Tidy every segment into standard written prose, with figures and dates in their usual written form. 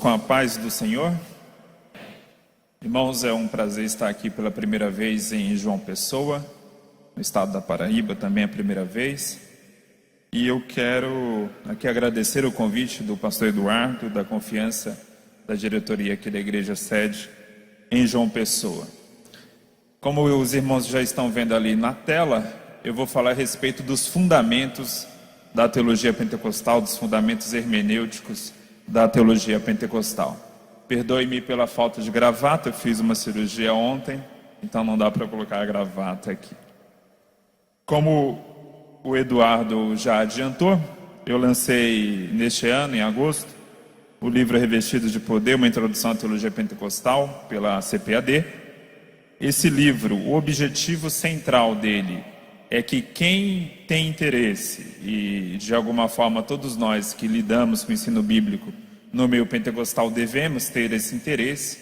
com a paz do Senhor. Irmãos, é um prazer estar aqui pela primeira vez em João Pessoa, no estado da Paraíba, também a primeira vez. E eu quero aqui agradecer o convite do pastor Eduardo, da confiança da diretoria aqui da igreja sede em João Pessoa. Como os irmãos já estão vendo ali na tela, eu vou falar a respeito dos fundamentos da teologia pentecostal, dos fundamentos hermenêuticos da teologia pentecostal. Perdoe-me pela falta de gravata, eu fiz uma cirurgia ontem, então não dá para colocar a gravata aqui. Como o Eduardo já adiantou, eu lancei neste ano, em agosto, o livro Revestidos de Poder, uma introdução à teologia pentecostal, pela CPAD. Esse livro, o objetivo central dele é que quem tem interesse, e de alguma forma todos nós que lidamos com o ensino bíblico no meio pentecostal devemos ter esse interesse,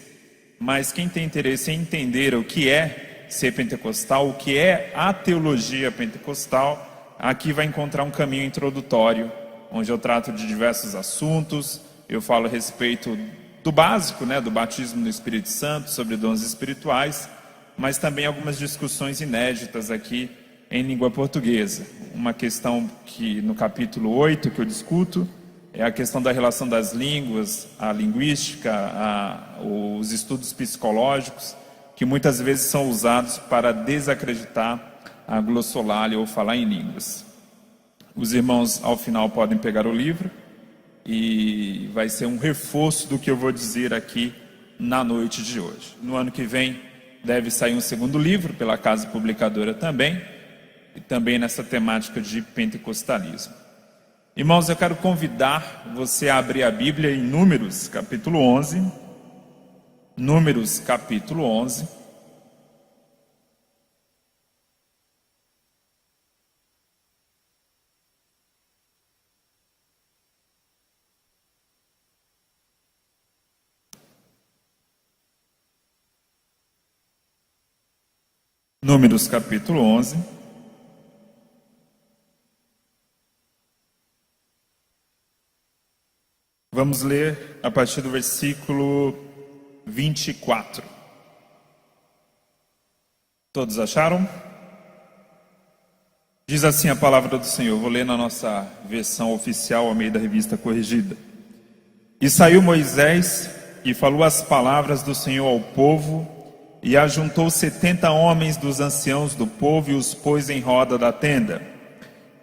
mas quem tem interesse em entender o que é ser pentecostal, o que é a teologia pentecostal, aqui vai encontrar um caminho introdutório, onde eu trato de diversos assuntos, eu falo a respeito do básico, do batismo no Espírito Santo, sobre dons espirituais, mas também algumas discussões inéditas aqui em língua portuguesa. Uma questão que no capítulo 8 que eu discuto é a questão da relação das línguas, a linguística, os estudos psicológicos, que muitas vezes são usados para desacreditar a glossolalia ou falar em línguas. Os irmãos ao final podem pegar o livro e vai ser um reforço do que eu vou dizer aqui na noite de hoje. No ano que vem deve sair um segundo livro pela Casa Publicadora também, e também nessa temática de pentecostalismo. Irmãos, eu quero convidar você a abrir a Bíblia em Números, capítulo 11. Números, capítulo 11. Números, capítulo 11. Vamos ler a partir do versículo 24. Todos acharam? Diz assim a palavra do Senhor. Vou ler na nossa versão oficial, ao meio da revista corrigida. E saiu Moisés e falou as palavras do Senhor ao povo, e ajuntou 70 homens dos anciãos do povo e os pôs em roda da tenda.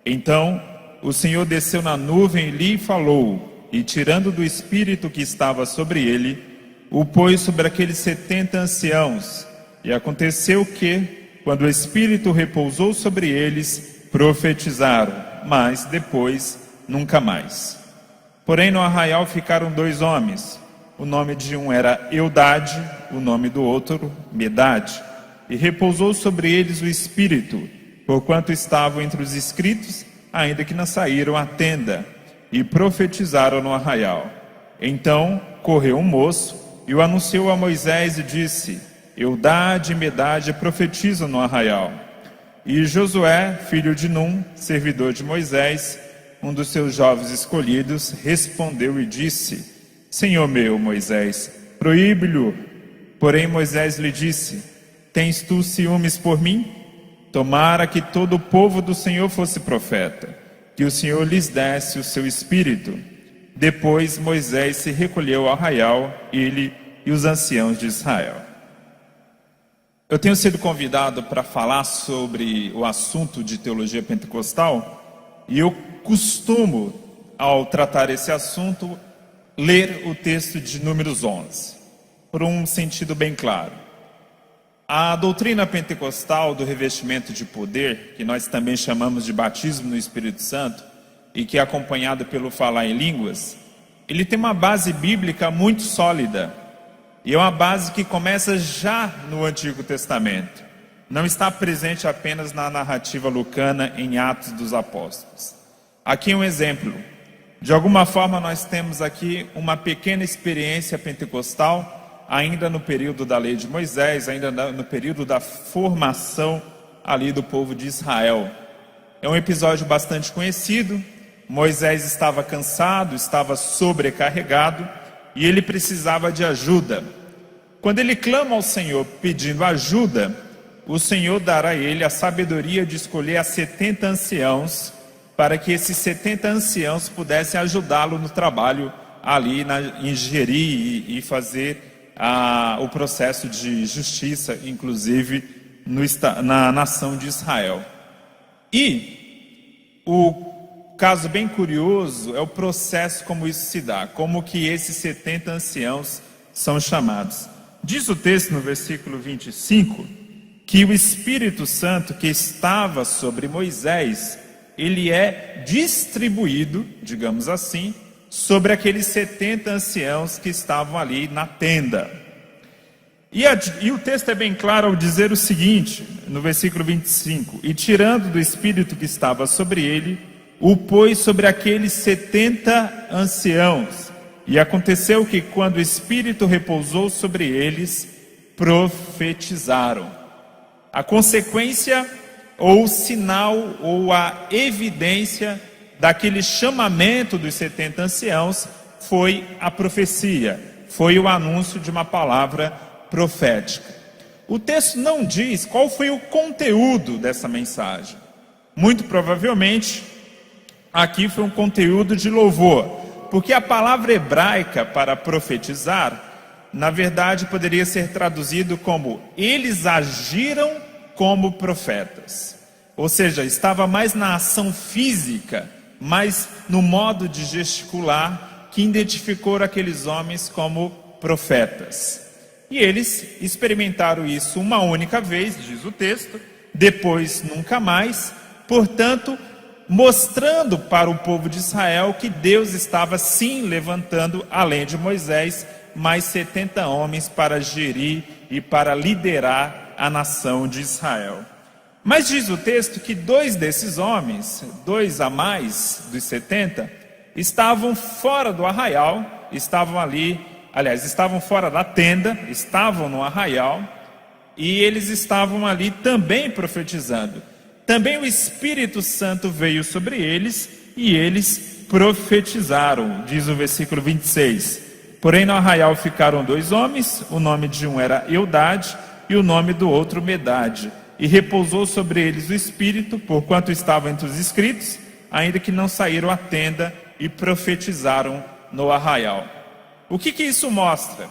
Então o Senhor desceu na nuvem e lhe falou, e tirando do espírito que estava sobre ele, o pôs sobre aqueles 70 anciãos. E aconteceu que, quando o espírito repousou sobre eles, profetizaram, mas depois nunca mais. Porém no arraial ficaram 2 homens. O nome de um era Eudade, o nome do outro Medade. E repousou sobre eles o espírito, porquanto estavam entre os inscritos, ainda que não saíram à tenda, e profetizaram no arraial. Então correu um moço e o anunciou a Moisés e disse: Eudade e Medade profetizam no arraial. E Josué, filho de Num, servidor de Moisés, um dos seus jovens escolhidos, respondeu e disse: Senhor meu, Moisés, proíbe-lhe. Porém Moisés lhe disse: Tens tu ciúmes por mim? Tomara que todo o povo do Senhor fosse profeta, que o Senhor lhes desse o seu espírito. Depois Moisés se recolheu ao arraial, ele e os anciãos de Israel. Eu tenho sido convidado para falar sobre o assunto de teologia pentecostal, e eu costumo, ao tratar esse assunto, ler o texto de Números 11, por um sentido bem claro. A doutrina pentecostal do revestimento de poder, que nós também chamamos de batismo no Espírito Santo, e que é acompanhado pelo falar em línguas, ele tem uma base bíblica muito sólida, e é uma base que começa já no Antigo Testamento. Não está presente apenas na narrativa lucana em Atos dos Apóstolos. Aqui um exemplo. De alguma forma nós temos aqui uma pequena experiência pentecostal, ainda no período da lei de Moisés, ainda no período da formação ali do povo de Israel. É um episódio bastante conhecido. Moisés estava cansado, estava sobrecarregado, e ele precisava de ajuda. Quando ele clama ao Senhor pedindo ajuda, o Senhor dará a ele a sabedoria de escolher as 70 anciãos, para que esses 70 anciãos pudessem ajudá-lo no trabalho ali em gerir e fazer o processo de justiça, inclusive na nação de Israel. E o caso bem curioso é o processo como isso se dá, como que esses 70 anciãos são chamados. Diz o texto no versículo 25, que o Espírito Santo que estava sobre Moisés, ele é distribuído, digamos assim, sobre aqueles 70 anciãos que estavam ali na tenda. E o texto é bem claro ao dizer o seguinte, no versículo 25, e tirando do Espírito que estava sobre ele, o pôs sobre aqueles 70 anciãos. E aconteceu que quando o Espírito repousou sobre eles, profetizaram. A consequência, ou o sinal, ou a evidência daquele chamamento dos 70 anciãos foi a profecia, foi o anúncio de uma palavra profética. O texto não diz qual foi o conteúdo dessa mensagem. Muito provavelmente, aqui foi um conteúdo de louvor, porque a palavra hebraica para profetizar, na verdade, poderia ser traduzido como eles agiram como profetas. Ou seja, estava mais na ação física, mais no modo de gesticular, que identificou aqueles homens como profetas. E eles experimentaram isso uma única vez, diz o texto, depois nunca mais, portanto, mostrando para o povo de Israel que Deus estava sim levantando, além de Moisés, mais 70 homens para gerir e para liderar a nação de Israel. Mas diz o texto que 2 desses homens, 2 a mais dos 70, estavam fora do arraial, estavam ali, aliás, estavam fora da tenda, estavam no arraial, e eles estavam ali também profetizando. Também o Espírito Santo veio sobre eles, e eles profetizaram, diz o versículo 26. Porém no arraial ficaram 2 homens, o nome de um era Eudade, e o nome do outro Medade. E repousou sobre eles o Espírito, porquanto estavam entre os inscritos, ainda que não saíram à tenda, e profetizaram no arraial. O que isso mostra?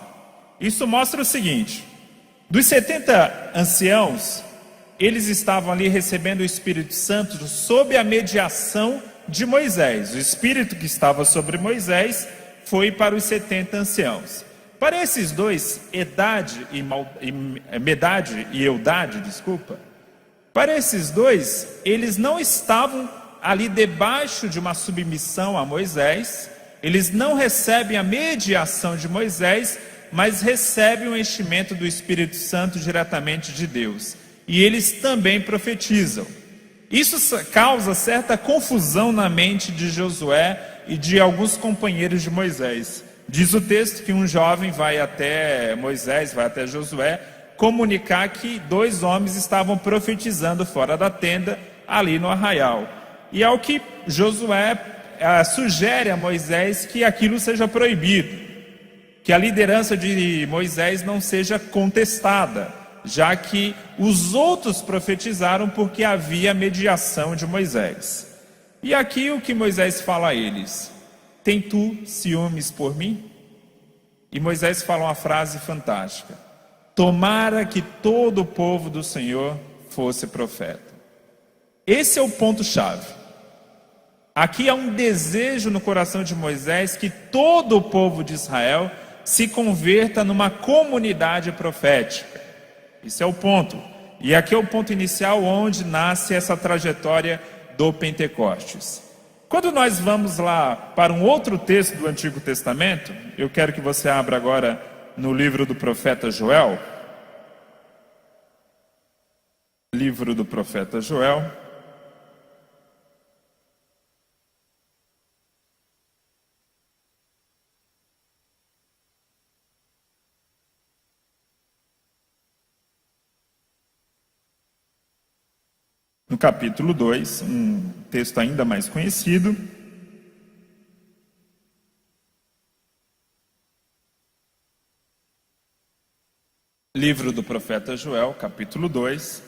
Isso mostra o seguinte: dos 70 anciãos, eles estavam ali recebendo o Espírito Santo sob a mediação de Moisés. O Espírito que estava sobre Moisés foi para os 70 anciãos. Para esses dois, Medade e Eudade, para esses dois, eles não estavam ali debaixo de uma submissão a Moisés, eles não recebem a mediação de Moisés, mas recebem o enchimento do Espírito Santo diretamente de Deus. E eles também profetizam. Isso causa certa confusão na mente de Josué e de alguns companheiros de Moisés. Diz o texto que um jovem vai até Moisés, vai até Josué, comunicar que 2 homens estavam profetizando fora da tenda, ali no arraial. E ao que Josué sugere a Moisés que aquilo seja proibido, que a liderança de Moisés não seja contestada, já que os outros profetizaram porque havia mediação de Moisés. E aqui o que Moisés fala a eles: tem tu ciúmes por mim? E Moisés fala uma frase fantástica: tomara que todo o povo do Senhor fosse profeta. Esse é o ponto-chave. Aqui há um desejo no coração de Moisés que todo o povo de Israel se converta numa comunidade profética. Esse é o ponto. E aqui é o ponto inicial onde nasce essa trajetória do Pentecostes. Quando nós vamos lá para um outro texto do Antigo Testamento, eu quero que você abra agora no livro do profeta Joel. Livro do profeta Joel. No capítulo 2, um texto ainda mais conhecido. Livro do profeta Joel, capítulo 2,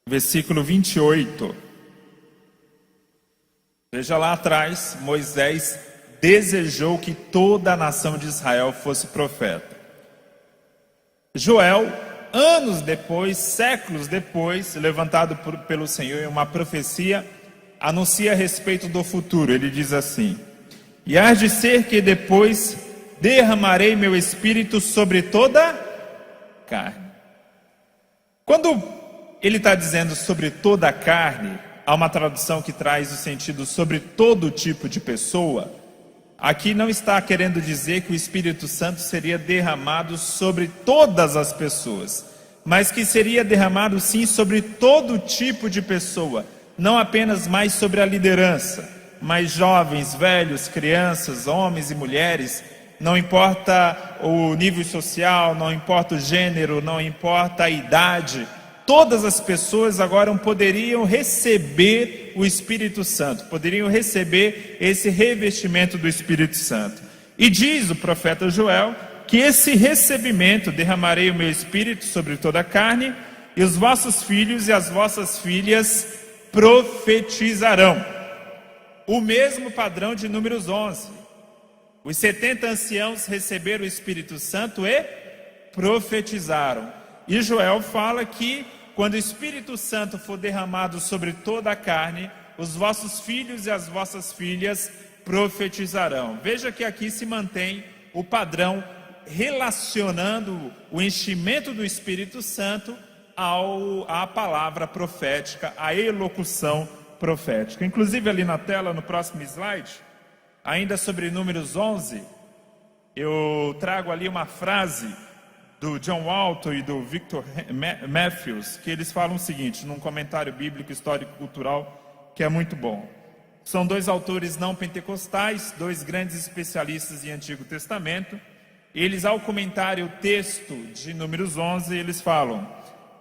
versículo 28. Veja lá atrás, Moisés desejou que toda a nação de Israel fosse profeta. Joel, anos depois, séculos depois, levantado pelo Senhor em uma profecia, anuncia a respeito do futuro. Ele diz assim: e há de ser que depois derramarei meu espírito sobre toda carne. Quando ele está dizendo sobre toda a carne, há uma tradução que traz o sentido sobre todo tipo de pessoa. Aqui não está querendo dizer que o Espírito Santo seria derramado sobre todas as pessoas, mas que seria derramado sim sobre todo tipo de pessoa, não apenas mais sobre a liderança, mas jovens, velhos, crianças, homens e mulheres. Não importa o nível social, não importa o gênero, não importa a idade, todas as pessoas agora poderiam receber o Espírito Santo, poderiam receber esse revestimento do Espírito Santo. E diz o profeta Joel que esse recebimento, derramarei o meu Espírito sobre toda a carne, e os vossos filhos e as vossas filhas profetizarão. O mesmo padrão de Números 11. Os 70 anciãos receberam o Espírito Santo e profetizaram. E Joel fala que quando o Espírito Santo for derramado sobre toda a carne, os vossos filhos e as vossas filhas profetizarão. Veja que aqui se mantém o padrão relacionando o enchimento do Espírito Santo à palavra profética, à elocução profética. Inclusive ali na tela, no próximo slide, ainda sobre Números 11, eu trago ali uma frase do John Walton e do Victor Matthews, que eles falam o seguinte, num comentário bíblico histórico-cultural, que é muito bom. São dois autores não pentecostais, dois grandes especialistas em Antigo Testamento. Eles, ao comentarem o texto de Números 11, eles falam: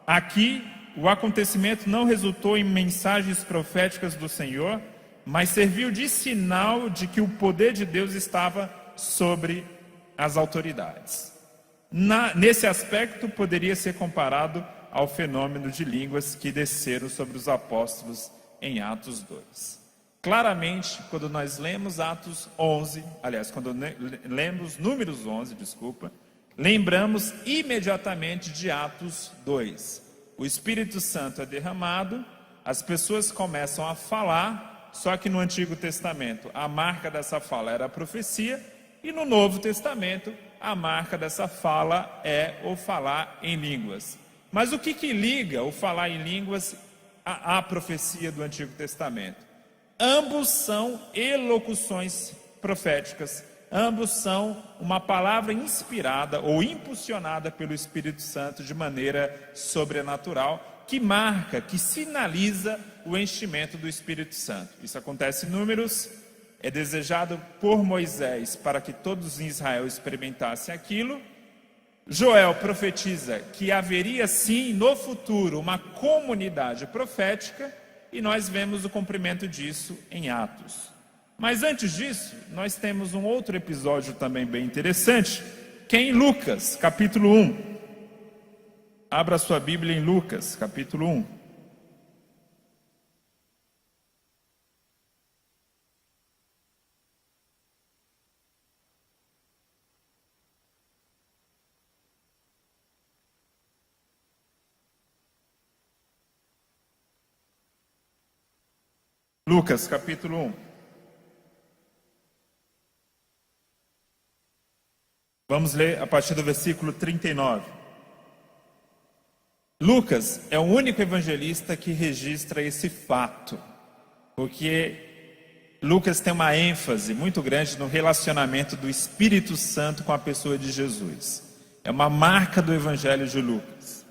aqui, o acontecimento não resultou em mensagens proféticas do Senhor, mas serviu de sinal de que o poder de Deus estava sobre as autoridades. Nesse aspecto, poderia ser comparado ao fenômeno de línguas que desceram sobre os apóstolos em Atos 2. Claramente, quando nós lemos Atos 11, aliás, quando lemos Números 11, lembramos imediatamente de Atos 2. O Espírito Santo é derramado, as pessoas começam a falar, só que no Antigo Testamento a marca dessa fala era a profecia, e no Novo Testamento a marca dessa fala é o falar em línguas. Mas o que liga o falar em línguas à profecia do Antigo Testamento? Ambos são elocuções proféticas, ambos são uma palavra inspirada ou impulsionada pelo Espírito Santo de maneira sobrenatural, que marca, que sinaliza o enchimento do Espírito Santo. Isso acontece em Números, é desejado por Moisés para que todos em Israel experimentassem aquilo. Joel profetiza que haveria sim no futuro uma comunidade profética, e nós vemos o cumprimento disso em Atos. Mas antes disso, nós temos um outro episódio também bem interessante, que é em Lucas, capítulo 1. Abra sua Bíblia em Lucas, capítulo 1. Lucas, capítulo 1. Vamos ler a partir do versículo 39. Lucas é o único evangelista que registra esse fato, porque Lucas tem uma ênfase muito grande no relacionamento do Espírito Santo com a pessoa de Jesus. É uma marca do evangelho de Lucas.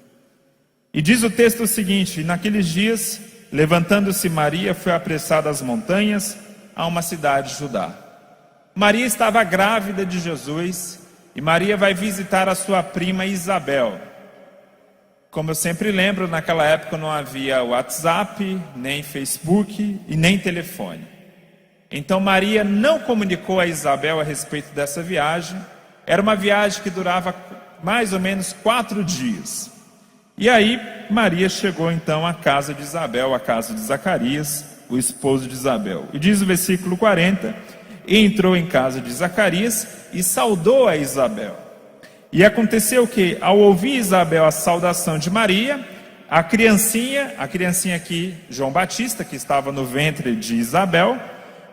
E diz o texto o seguinte: naqueles dias, levantando-se Maria, foi apressada às montanhas, a uma cidade de Judá. Maria estava grávida de Jesus, e Maria vai visitar a sua prima Isabel. Como eu sempre lembro, naquela época não havia WhatsApp, nem Facebook e nem telefone. Então Maria não comunicou a Isabel a respeito dessa viagem. Era uma viagem que durava mais ou menos 4 dias. E aí Maria chegou então à casa de Isabel, à casa de Zacarias, o esposo de Isabel. E diz o versículo 40, e entrou em casa de Zacarias e saudou a Isabel. E aconteceu que, ao ouvir Isabel a saudação de Maria, a criancinha aqui, João Batista, que estava no ventre de Isabel,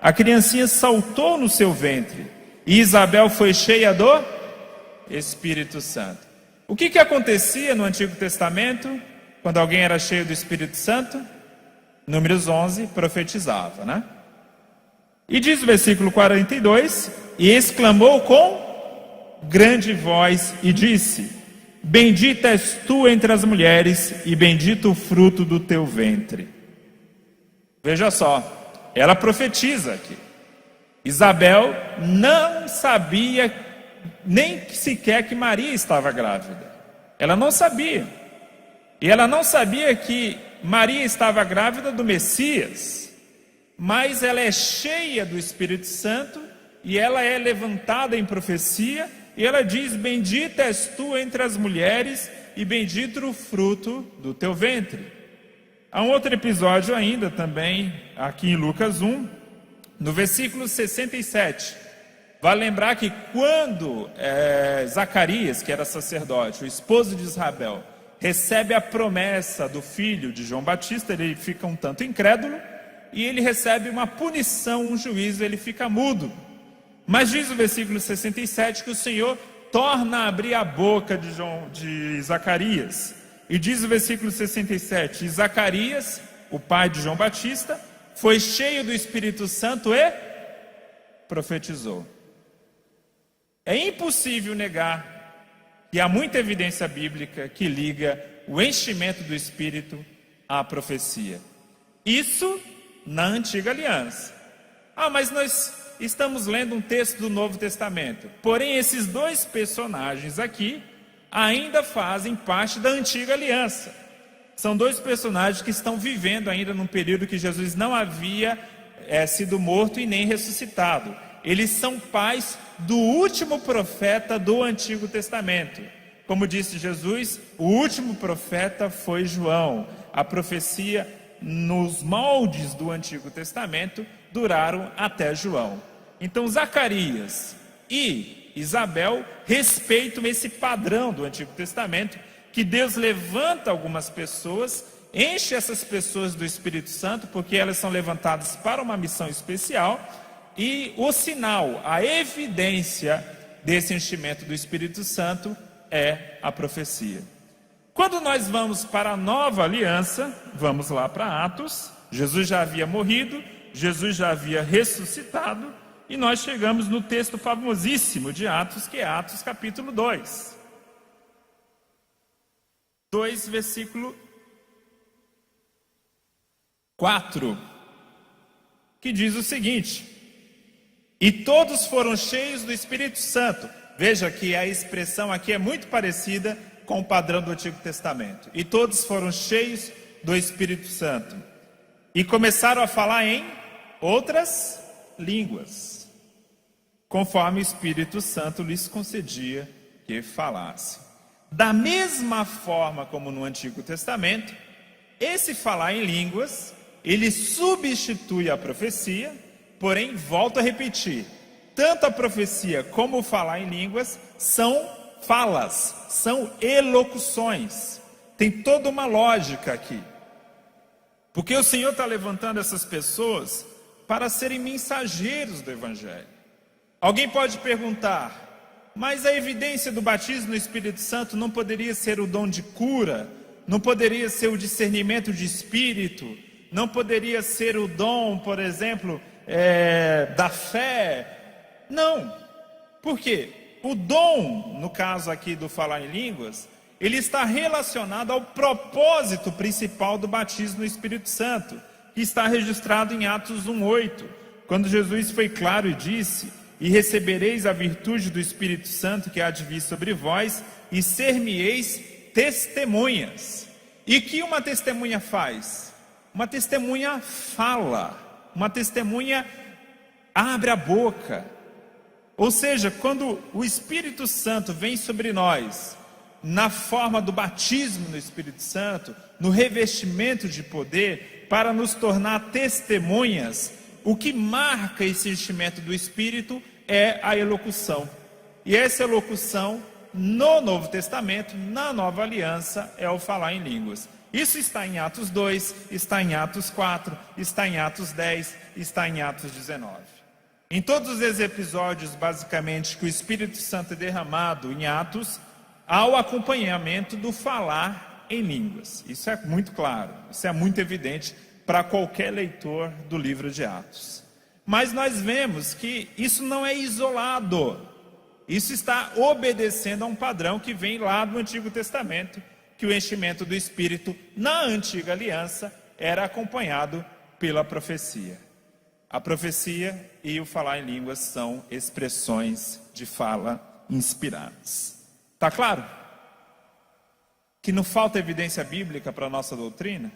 a criancinha saltou no seu ventre, e Isabel foi cheia do Espírito Santo. O que acontecia no Antigo Testamento, quando alguém era cheio do Espírito Santo? Números 11, profetizava, né? E diz o versículo 42, e exclamou com grande voz e disse: bendita és tu entre as mulheres, e bendito o fruto do teu ventre. Veja só, ela profetiza aqui. Isabel não sabia nem sequer que Maria estava grávida. Ela não sabia. E ela não sabia que Maria estava grávida do Messias. Mas ela é cheia do Espírito Santo e ela é levantada em profecia. E ela diz: bendita és tu entre as mulheres e bendito o fruto do teu ventre. Há um outro episódio ainda também, aqui em Lucas 1, no versículo 67. Vai lembrar que quando Zacarias, que era sacerdote, o esposo de Isabel, recebe a promessa do filho de João Batista, ele fica um tanto incrédulo, e ele recebe uma punição, um juízo, ele fica mudo. Mas diz o versículo 67 que o Senhor torna a abrir a boca de Zacarias. E diz o versículo 67, e Zacarias, o pai de João Batista, foi cheio do Espírito Santo e profetizou. É impossível negar que há muita evidência bíblica que liga o enchimento do Espírito à profecia. Isso na Antiga Aliança. Mas nós estamos lendo um texto do Novo Testamento. Porém, esses dois personagens aqui ainda fazem parte da Antiga Aliança. São dois personagens que estão vivendo ainda num período que Jesus não havia sido morto e nem ressuscitado. Eles são pais do último profeta do Antigo Testamento. Como disse Jesus, o último profeta foi João. A profecia nos moldes do Antigo Testamento duraram até João. Então Zacarias e Isabel respeitam esse padrão do Antigo Testamento, que Deus levanta algumas pessoas, enche essas pessoas do Espírito Santo, porque elas são levantadas para uma missão especial, e o sinal, a evidência desse enchimento do Espírito Santo é a profecia. Quando nós vamos para a nova aliança, vamos lá para Atos, Jesus já havia morrido, Jesus já havia ressuscitado, e nós chegamos no texto famosíssimo de Atos, que é Atos capítulo 2. 2, versículo 4, que diz o seguinte: e todos foram cheios do Espírito Santo. Veja que a expressão aqui é muito parecida com o padrão do Antigo Testamento. E todos foram cheios do Espírito Santo. E começaram a falar em outras línguas, conforme o Espírito Santo lhes concedia que falasse. Da mesma forma como no Antigo Testamento, esse falar em línguas, ele substitui a profecia. Porém, volto a repetir, tanto a profecia como o falar em línguas são falas, são elocuções. Tem toda uma lógica aqui. Porque o Senhor está levantando essas pessoas para serem mensageiros do Evangelho. Alguém pode perguntar: mas a evidência do batismo no Espírito Santo não poderia ser o dom de cura? Não poderia ser o discernimento de espírito? Não poderia ser o dom, por exemplo, da fé? Não. Por quê? O dom, no caso aqui do falar em línguas, ele está relacionado ao propósito principal do batismo no Espírito Santo, que está registrado em Atos 1:8, quando Jesus foi claro e disse: e recebereis a virtude do Espírito Santo que há de vir sobre vós, e ser-me-eis testemunhas. E que uma testemunha faz? Uma testemunha fala, uma testemunha abre a boca. Ou seja, quando o Espírito Santo vem sobre nós na forma do batismo no Espírito Santo, no revestimento de poder, para nos tornar testemunhas. O que marca esse enchimento do Espírito é a elocução. E essa elocução, no Novo Testamento, na Nova Aliança, é o falar em línguas. Isso está em Atos 2, está em Atos 4, está em Atos 10, está em Atos 19. Em todos os episódios, basicamente, que o Espírito Santo é derramado em Atos, há o acompanhamento do falar em línguas. Isso é muito claro, isso é muito evidente para qualquer leitor do livro de Atos. Mas nós vemos que isso não é isolado. Isso está obedecendo a um padrão que vem lá do Antigo Testamento, que o enchimento do Espírito na Antiga Aliança era acompanhado pela profecia. A profecia e o falar em línguas são expressões de fala inspiradas. Está claro? Que não falta evidência bíblica para a nossa doutrina?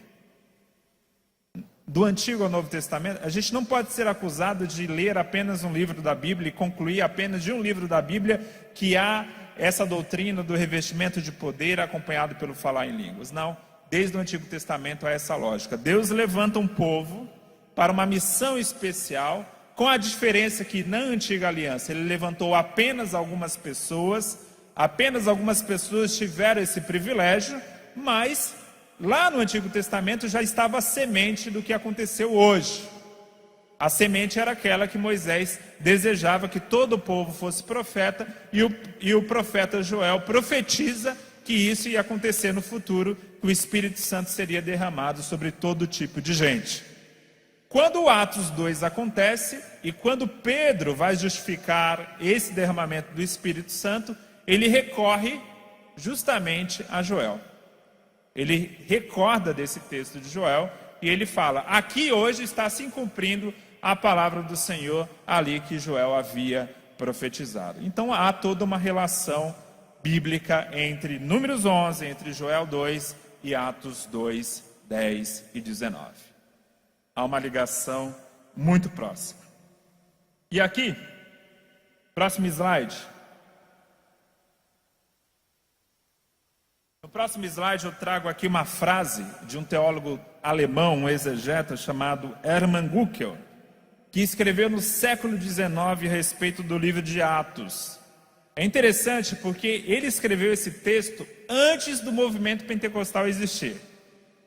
Do Antigo ao Novo Testamento, a gente não pode ser acusado de ler apenas um livro da Bíblia e concluir apenas de um livro da Bíblia que há essa doutrina do revestimento de poder acompanhado pelo falar em línguas. Não, desde o Antigo Testamento há essa lógica. Deus levanta um povo para uma missão especial, com a diferença que na Antiga Aliança ele levantou apenas algumas pessoas tiveram esse privilégio, mas lá no Antigo Testamento já estava a semente do que aconteceu hoje. A semente era aquela que Moisés desejava que todo o povo fosse profeta, e o profeta Joel profetiza que isso ia acontecer no futuro, que o Espírito Santo seria derramado sobre todo tipo de gente. Quando o Atos 2 acontece, e quando Pedro vai justificar esse derramamento do Espírito Santo, ele recorre justamente a Joel. Ele recorda desse texto de Joel e ele fala: aqui hoje está se cumprindo a palavra do Senhor ali que Joel havia profetizado. Então há toda uma relação bíblica entre Números 11, entre Joel 2 e Atos 2, 10 e 19. Há uma ligação muito próxima. E aqui, próximo slide. No próximo slide eu trago aqui uma frase de um teólogo alemão, um exegeta chamado Hermann Guckel, que escreveu no século XIX a respeito do livro de Atos. É interessante porque ele escreveu esse texto antes do movimento pentecostal existir.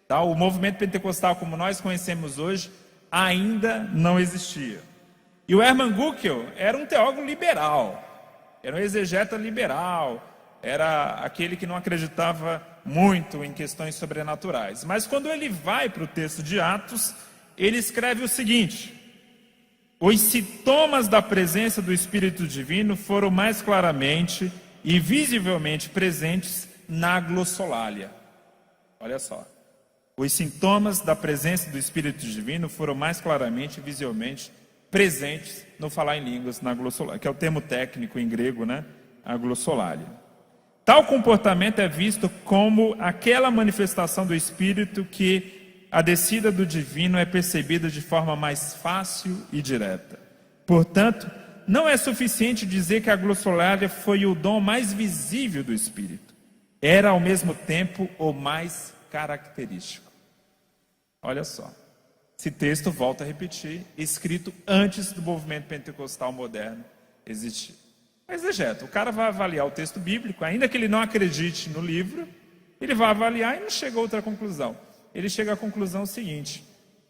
Tá? O movimento pentecostal como nós conhecemos hoje ainda não existia. E o Hermann Guckel era um teólogo liberal, era um exegeta liberal, era aquele que não acreditava muito em questões sobrenaturais. Mas quando ele vai para o texto de Atos, ele escreve o seguinte: os sintomas da presença do Espírito Divino foram mais claramente e visivelmente presentes na glossolalia. Olha só. Os sintomas da presença do Espírito Divino foram mais claramente e visivelmente presentes no falar em línguas, na glossolalia, que é o termo técnico em grego, né? A glossolalia. Tal comportamento é visto como aquela manifestação do Espírito que a descida do divino é percebida de forma mais fácil e direta. Portanto, não é suficiente dizer que a glossolalia foi o dom mais visível do Espírito. Era ao mesmo tempo o mais característico. Olha só. Esse texto, volta a repetir, escrito antes do movimento pentecostal moderno existir. Exegeta, o cara vai avaliar o texto bíblico, ainda que ele não acredite no livro, ele vai avaliar e não chega a outra conclusão. Ele chega à conclusão seguinte: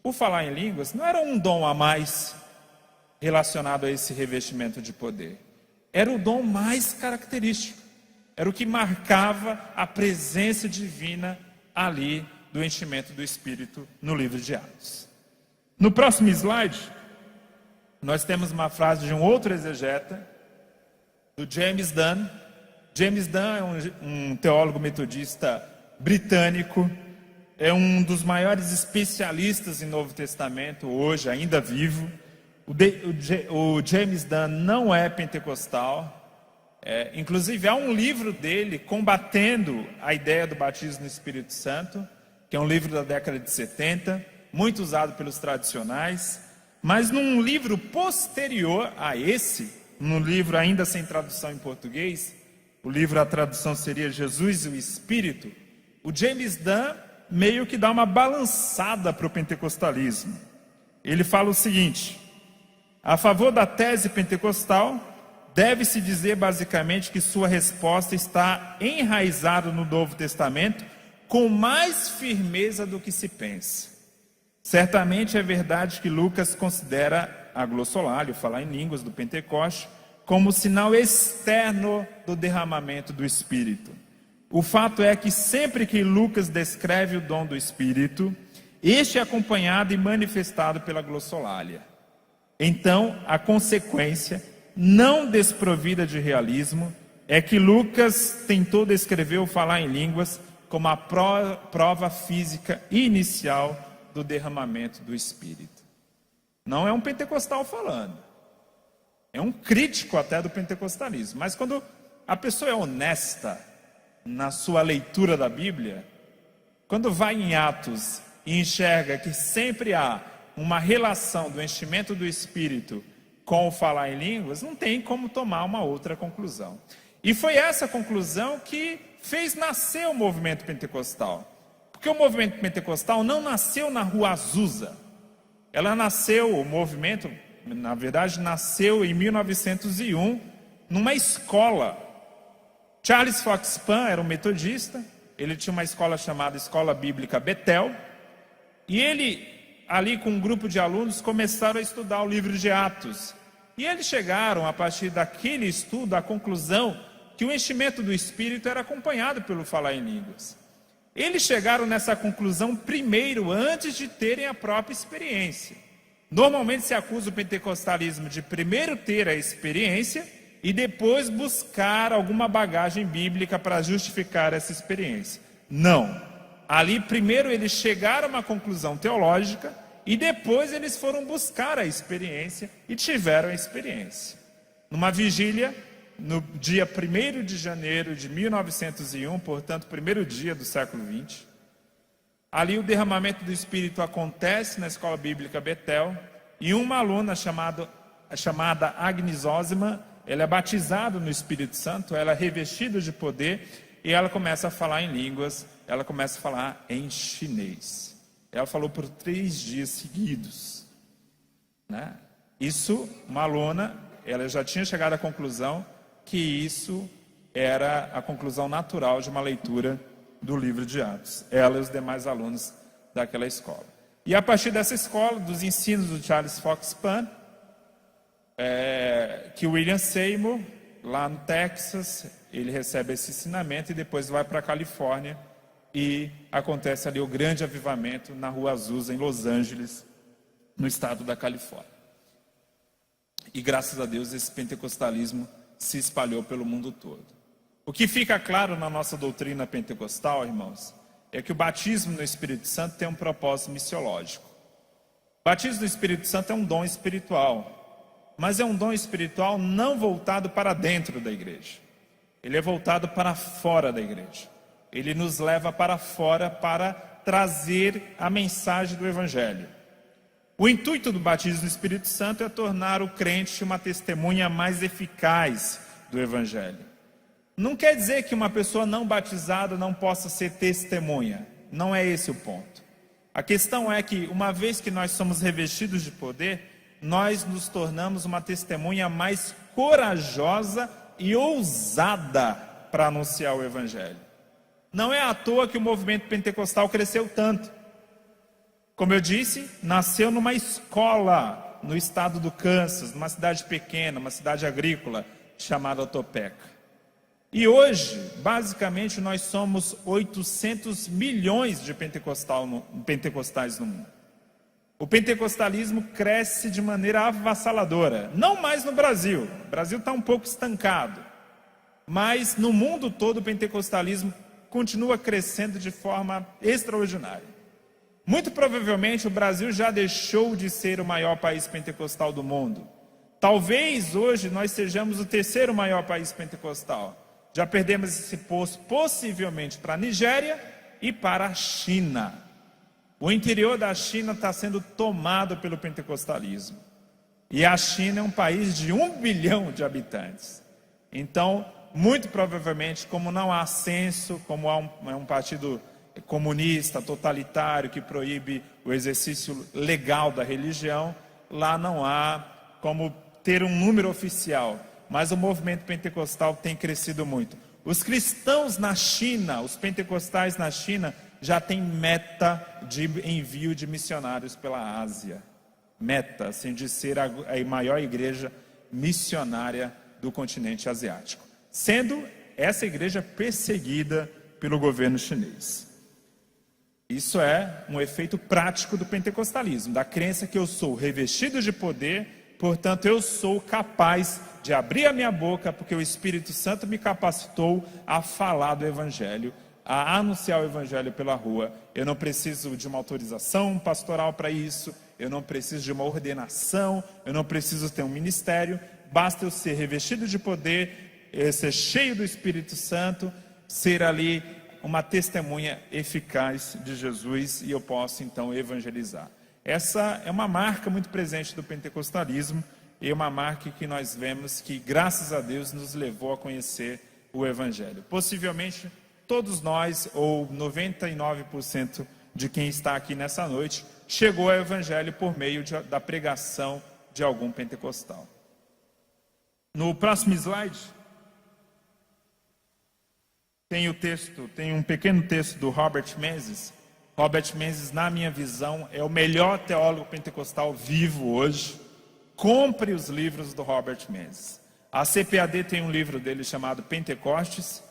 o falar em línguas não era um dom a mais relacionado a esse revestimento de poder. Era o dom mais característico. Era o que marcava a presença divina ali do enchimento do Espírito no livro de Atos. No próximo slide, nós temos uma frase de um outro exegeta, do James Dunn. James Dunn é um teólogo metodista britânico, é um dos maiores especialistas em Novo Testamento, hoje ainda vivo. O James Dunn não é pentecostal, inclusive há um livro dele combatendo a ideia do batismo no Espírito Santo, que é um livro da década de 70, muito usado pelos tradicionais, mas num livro posterior a esse, num livro ainda sem tradução em português, o livro, a tradução seria Jesus e o Espírito, o James Dunn meio que dá uma balançada para o pentecostalismo. Ele fala o seguinte: a favor da tese pentecostal, deve-se dizer basicamente que sua resposta está enraizada no Novo Testamento com mais firmeza do que se pensa. Certamente é verdade que Lucas considera a glossolalia, falar em línguas do Pentecoste, como sinal externo do derramamento do Espírito. O fato é que sempre que Lucas descreve o dom do Espírito, este é acompanhado e manifestado pela glossolalia. Então, a consequência, não desprovida de realismo, é que Lucas tentou descrever o falar em línguas como a prova física inicial do derramamento do Espírito. Não é um pentecostal falando, é um crítico até do pentecostalismo. Mas quando a pessoa é honesta na sua leitura da Bíblia, quando vai em Atos e enxerga que sempre há uma relação do enchimento do Espírito com o falar em línguas, não tem como tomar uma outra conclusão. E foi essa conclusão que fez nascer o movimento pentecostal. Porque o movimento pentecostal não nasceu na Rua Azusa. O movimento, na verdade, nasceu em 1901, numa escola. Charles Fox Spurgeon era um metodista, ele tinha uma escola chamada Escola Bíblica Betel, e ele, ali com um grupo de alunos, começaram a estudar o livro de Atos. E eles chegaram, a partir daquele estudo, à conclusão que o enchimento do Espírito era acompanhado pelo falar em línguas. Eles chegaram nessa conclusão primeiro, antes de terem a própria experiência. Normalmente se acusa o pentecostalismo de primeiro ter a experiência e depois buscar alguma bagagem bíblica para justificar essa experiência. Não. Ali primeiro eles chegaram a uma conclusão teológica e depois eles foram buscar a experiência e tiveram a experiência. Numa vigília, no dia 1º de janeiro de 1901, portanto, primeiro dia do século XX, ali o derramamento do Espírito acontece na Escola Bíblica Betel, e uma aluna chamada Agnes Osman, ela é batizada no Espírito Santo, ela é revestida de poder, e ela começa a falar em línguas, ela começa a falar em chinês. Ela falou por 3 dias seguidos, né? Isso, uma aluna, ela já tinha chegado à conclusão que isso era a conclusão natural de uma leitura do livro de Atos. Ela e os demais alunos daquela escola. E a partir dessa escola, dos ensinos do Charles Fox Spurgeon, que William Seymour, lá no Texas, ele recebe esse ensinamento e depois vai para a Califórnia e acontece ali o grande avivamento na Rua Azusa, em Los Angeles, no estado da Califórnia. E graças a Deus esse pentecostalismo se espalhou pelo mundo todo. O que fica claro na nossa doutrina pentecostal, irmãos, é que o batismo no Espírito Santo tem um propósito missiológico. O batismo no Espírito Santo é um dom espiritual, mas é um dom espiritual não voltado para dentro da igreja. Ele é voltado para fora da igreja. Ele nos leva para fora para trazer a mensagem do Evangelho. O intuito do batismo no Espírito Santo é tornar o crente uma testemunha mais eficaz do Evangelho. Não quer dizer que uma pessoa não batizada não possa ser testemunha. Não é esse o ponto. A questão é que, uma vez que nós somos revestidos de poder, nós nos tornamos uma testemunha mais corajosa e ousada para anunciar o Evangelho. Não é à toa que o movimento pentecostal cresceu tanto. Como eu disse, nasceu numa escola no estado do Kansas, numa cidade pequena, uma cidade agrícola chamada Topeka. E hoje, basicamente, nós somos 800 milhões de pentecostais no mundo. O pentecostalismo cresce de maneira avassaladora, não mais no Brasil. O Brasil está um pouco estancado, mas no mundo todo o pentecostalismo continua crescendo de forma extraordinária. Muito provavelmente o Brasil já deixou de ser o maior país pentecostal do mundo. Talvez hoje nós sejamos o 3º maior país pentecostal. Já perdemos esse posto possivelmente para a Nigéria e para a China. O interior da China está sendo tomado pelo pentecostalismo. E a China é um país de 1 bilhão de habitantes. Então, muito provavelmente, como não há censo, como há um partido comunista, totalitário, que proíbe o exercício legal da religião, lá não há como ter um número oficial, mas o movimento pentecostal tem crescido muito. Os cristãos na China, os pentecostais na China, já têm meta de envio de missionários pela Ásia. Meta, assim, de ser a maior igreja missionária do continente asiático, sendo essa igreja perseguida pelo governo chinês. Isso é um efeito prático do pentecostalismo, da crença que eu sou revestido de poder, portanto eu sou capaz de abrir a minha boca, porque o Espírito Santo me capacitou a falar do Evangelho, a anunciar o Evangelho pela rua. Eu não preciso de uma autorização pastoral para isso, eu não preciso de uma ordenação, eu não preciso ter um ministério, basta eu ser revestido de poder, ser cheio do Espírito Santo, ser ali uma testemunha eficaz de Jesus, e eu posso então evangelizar. Essa é uma marca muito presente do pentecostalismo, e uma marca que nós vemos que, graças a Deus, nos levou a conhecer o Evangelho. Possivelmente, todos nós, ou 99% de quem está aqui nessa noite, chegou ao Evangelho por meio da pregação de algum pentecostal. No próximo slide, tem um pequeno texto do Robert Menzies. Robert Menzies, na minha visão, é o melhor teólogo pentecostal vivo hoje. Compre os livros do Robert Menzies. A CPAD tem um livro dele chamado Pentecostes.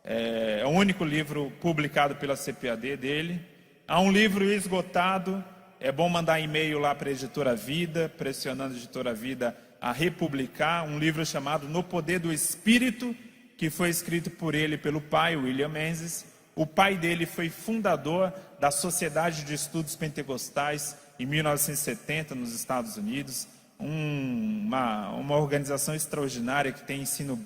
É o único livro publicado pela CPAD dele. Há um livro esgotado. É bom mandar e-mail lá para a Editora Vida, pressionando a Editora Vida a republicar. Um livro chamado No Poder do Espírito, que foi escrito por ele, pelo pai, William Menzies. O pai dele foi fundador da Sociedade de Estudos Pentecostais em 1970, nos Estados Unidos. Uma organização extraordinária que tem ensino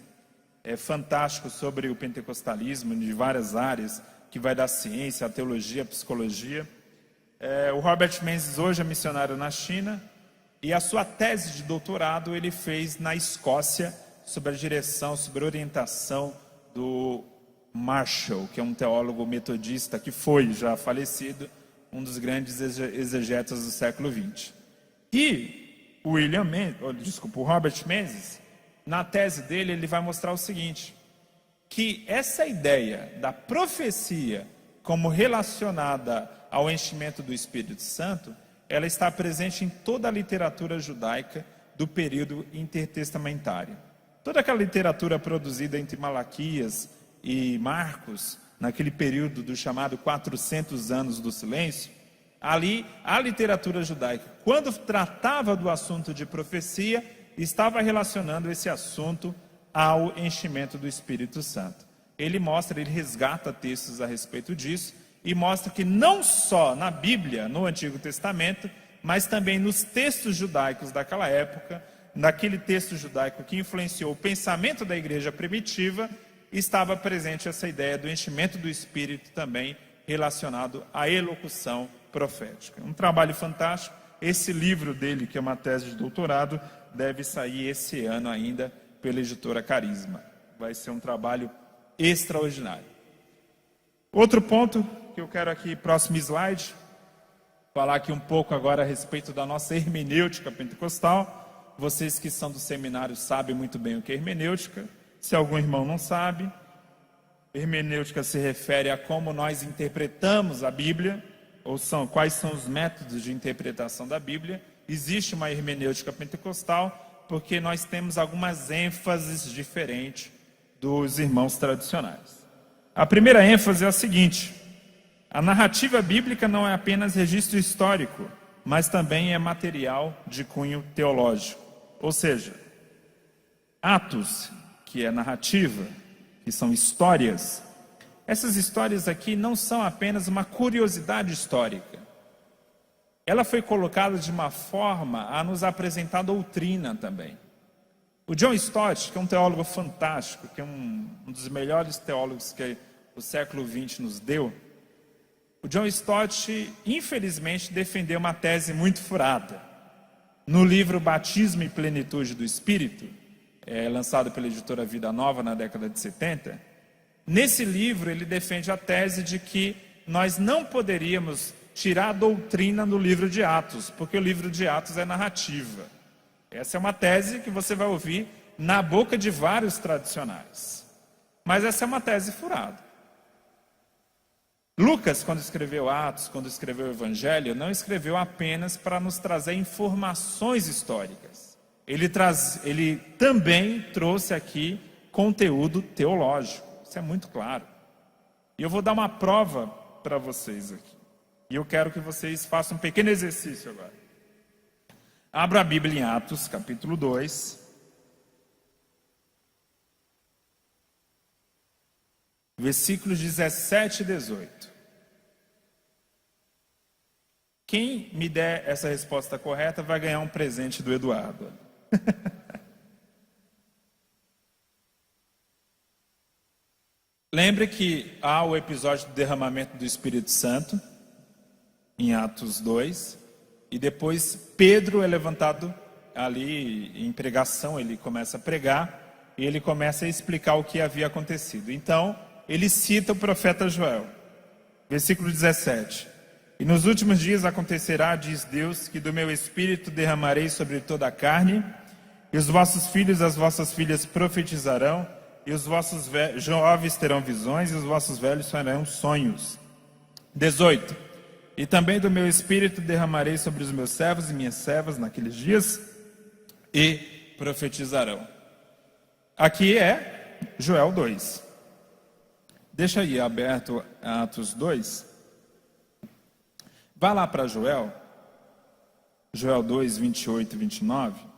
fantástico sobre o pentecostalismo de várias áreas, que vai da ciência, a teologia, a psicologia. O Robert Menzies hoje é missionário na China, e a sua tese de doutorado ele fez na Escócia, sob a direção, sob a orientação do Marshall, que é um teólogo metodista que foi já falecido, um dos grandes exegetas do século XX. E o Robert Menzies, na tese dele, ele vai mostrar o seguinte, que essa ideia da profecia como relacionada ao enchimento do Espírito Santo, ela está presente em toda a literatura judaica do período intertestamentário. Toda aquela literatura produzida entre Malaquias e Marcos, naquele período do chamado 400 anos do silêncio, ali a literatura judaica, quando tratava do assunto de profecia, estava relacionando esse assunto ao enchimento do Espírito Santo. Ele resgata textos a respeito disso, e mostra que não só na Bíblia, no Antigo Testamento, mas também nos textos judaicos daquela época, naquele texto judaico que influenciou o pensamento da igreja primitiva, estava presente essa ideia do enchimento do Espírito também relacionado à elocução profética. Um trabalho fantástico. Esse livro dele, que é uma tese de doutorado, deve sair esse ano ainda pela editora Carisma. Vai ser um trabalho extraordinário. Outro ponto que eu quero aqui, próximo slide, falar aqui um pouco agora a respeito da nossa hermenêutica pentecostal. Vocês que são do seminário sabem muito bem o que é hermenêutica. Se algum irmão não sabe, hermenêutica se refere a como nós interpretamos a Bíblia, ou quais são os métodos de interpretação da Bíblia. Existe uma hermenêutica pentecostal porque nós temos algumas ênfases diferentes dos irmãos tradicionais. A primeira ênfase é a seguinte: a narrativa bíblica não é apenas registro histórico, mas também é material de cunho teológico. Ou seja, Atos, que é narrativa, que são histórias, essas histórias aqui não são apenas uma curiosidade histórica. Ela foi colocada de uma forma a nos apresentar doutrina também. O John Stott, que é um teólogo fantástico, que é um dos melhores teólogos que o século XX nos deu, o John Stott, infelizmente, defendeu uma tese muito furada. No livro Batismo e Plenitude do Espírito, lançado pela editora Vida Nova na década de 70. Nesse livro ele defende a tese de que nós não poderíamos tirar a doutrina do livro de Atos, porque o livro de Atos é narrativa. Essa é uma tese que você vai ouvir na boca de vários tradicionais. Mas essa é uma tese furada. Lucas, quando escreveu Atos, quando escreveu o Evangelho, não escreveu apenas para nos trazer informações históricas. Ele também trouxe aqui conteúdo teológico. Isso é muito claro. E eu vou dar uma prova para vocês aqui. E eu quero que vocês façam um pequeno exercício agora. Abra a Bíblia em Atos, capítulo 2. Versículos 17 e 18. Quem me der essa resposta correta vai ganhar um presente do Eduardo. Lembre que há o episódio do derramamento do Espírito Santo, em Atos 2, e depois Pedro é levantado ali em pregação, ele começa a pregar, e ele começa a explicar o que havia acontecido. Então, ele cita o profeta Joel, versículo 17. E nos últimos dias acontecerá, diz Deus, que do meu Espírito derramarei sobre toda a carne, e os vossos filhos e as vossas filhas profetizarão, e os vossos jovens terão visões, e os vossos velhos farão sonhos. 18. E também do meu Espírito derramarei sobre os meus servos e minhas servas naqueles dias, e profetizarão. Aqui é Joel 2. Deixa aí aberto Atos 2. Vá lá para Joel 2, 28 e 29.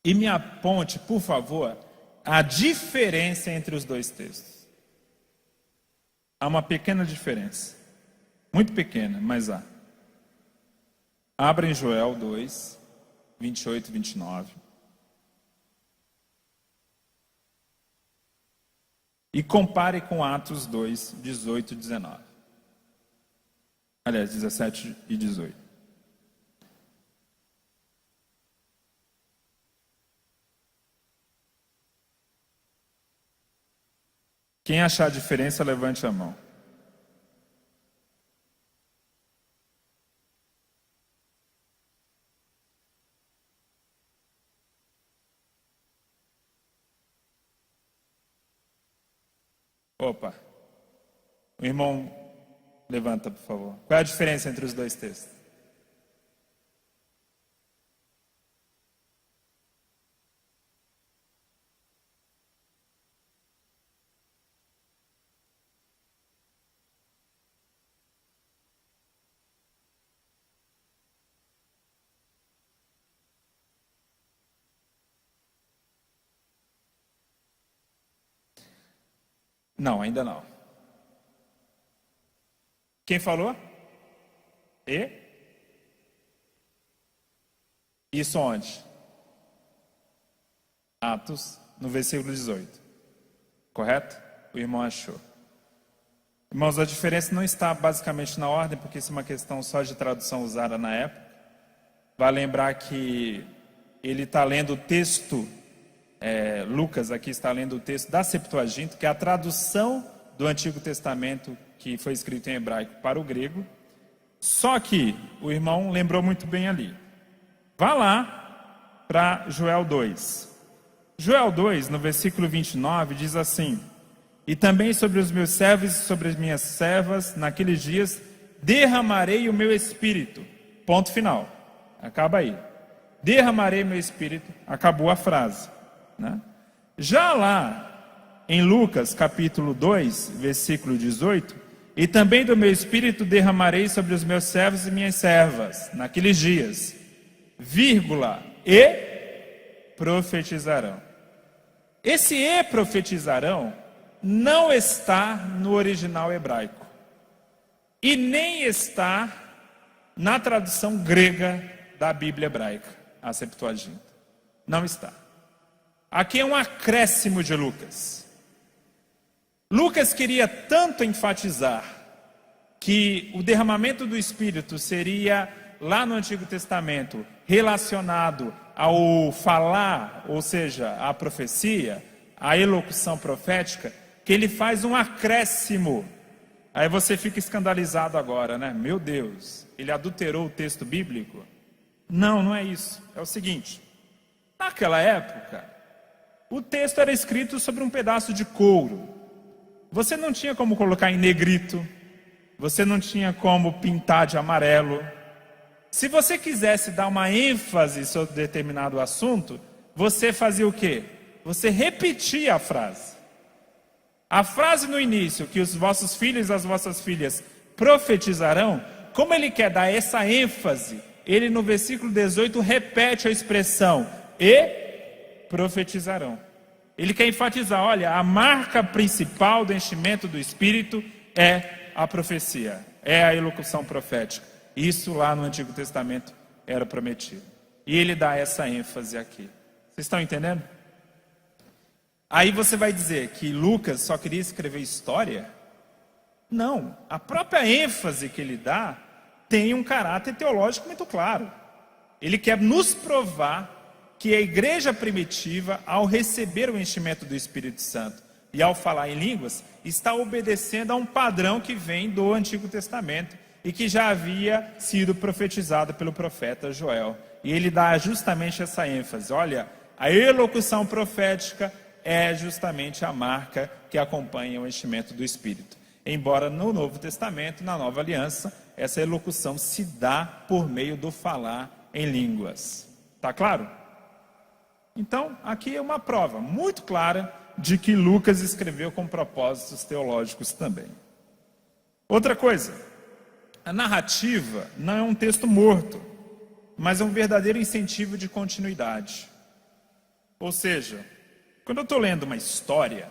E me aponte, por favor, a diferença entre os dois textos. Há uma pequena diferença. Muito pequena, mas há. Abra em Joel 2, 28 e 29. E compare com Atos 2, 18 e 19. Aliás, 17 e 18. Quem achar a diferença, levante a mão. Opa. O irmão levanta, por favor. Qual é a diferença entre os dois textos? Não, ainda não. Quem falou? E? Isso onde? Atos, no versículo 18. Correto? O irmão achou. Irmãos, a diferença não está basicamente na ordem, porque isso é uma questão só de tradução usada na época. Vai lembrar que ele está lendo o texto, Lucas aqui está lendo o texto da Septuaginta, que é a tradução do Antigo Testamento que foi escrito em hebraico para o grego. Só que o irmão lembrou muito bem ali. Vá lá para Joel 2. Joel 2, no versículo 29, diz assim: E também sobre os meus servos e sobre as minhas servas, naqueles dias, derramarei o meu espírito. Ponto final. Acaba aí. Derramarei meu espírito. Acabou a frase. Né? Já lá em Lucas capítulo 2, versículo 18, e também do meu espírito derramarei sobre os meus servos e minhas servas, naqueles dias, vírgula, e profetizarão. Esse e profetizarão não está no original hebraico, e nem está na tradução grega da Bíblia hebraica, a Septuaginta. Não está. Aqui é um acréscimo de Lucas. Lucas queria tanto enfatizar que o derramamento do Espírito seria, lá no Antigo Testamento, relacionado ao falar, ou seja, à profecia, à elocução profética, que ele faz um acréscimo. Aí você fica escandalizado agora, né? Meu Deus, ele adulterou o texto bíblico? Não, não é isso. É o seguinte, naquela época, o texto era escrito sobre um pedaço de couro. Você não tinha como colocar em negrito, você não tinha como pintar de amarelo. Se você quisesse dar uma ênfase sobre determinado assunto, você fazia o quê? Você repetia a frase. A frase no início, que os vossos filhos e as vossas filhas profetizarão, como ele quer dar essa ênfase, ele no versículo 18 repete a expressão, e profetizarão. Ele quer enfatizar, olha, a marca principal do enchimento do Espírito é a profecia, é a elocução profética. Isso lá no Antigo Testamento era prometido. E ele dá essa ênfase aqui. Vocês estão entendendo? Aí você vai dizer que Lucas só queria escrever história? Não, a própria ênfase que ele dá tem um caráter teológico muito claro. Ele quer nos provar que a igreja primitiva, ao receber o enchimento do Espírito Santo e ao falar em línguas, está obedecendo a um padrão que vem do Antigo Testamento e que já havia sido profetizado pelo profeta Joel. E ele dá justamente essa ênfase. Olha, a elocução profética é justamente a marca que acompanha o enchimento do Espírito. Embora no Novo Testamento, na Nova Aliança, essa elocução se dá por meio do falar em línguas. Está claro? Então, aqui é uma prova muito clara de que Lucas escreveu com propósitos teológicos também. Outra coisa, a narrativa não é um texto morto, mas é um verdadeiro incentivo de continuidade. Ou seja, quando eu estou lendo uma história,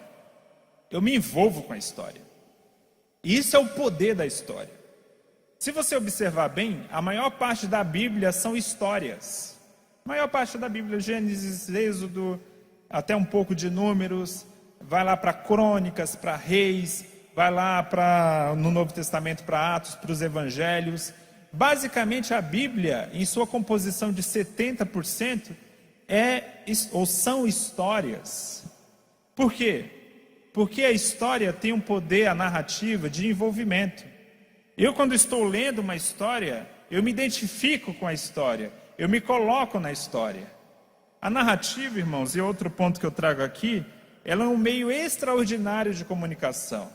eu me envolvo com a história. E isso é o poder da história. Se você observar bem, a maior parte da Bíblia são histórias. A maior parte da Bíblia, Gênesis, Êxodo, até um pouco de Números, vai lá para Crônicas, para Reis, vai lá no Novo Testamento para Atos, para os Evangelhos. Basicamente a Bíblia, em sua composição de 70%, são histórias. Por quê? Porque a história tem um poder, a narrativa, de envolvimento. Eu, quando estou lendo uma história, eu me identifico com a história, eu me coloco na história. A narrativa, irmãos, e outro ponto que eu trago aqui, ela é um meio extraordinário de comunicação.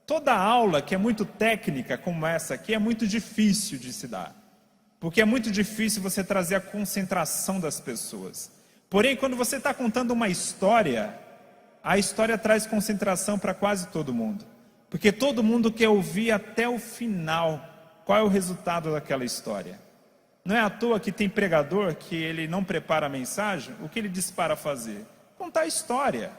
Toda aula que é muito técnica, como essa aqui, é muito difícil de se dar. Porque é muito difícil você trazer a concentração das pessoas. Porém, quando você está contando uma história, a história traz concentração para quase todo mundo. Porque todo mundo quer ouvir até o final qual é o resultado daquela história. Não é à toa que tem pregador que ele não prepara a mensagem, o que ele diz para fazer? Contar a história.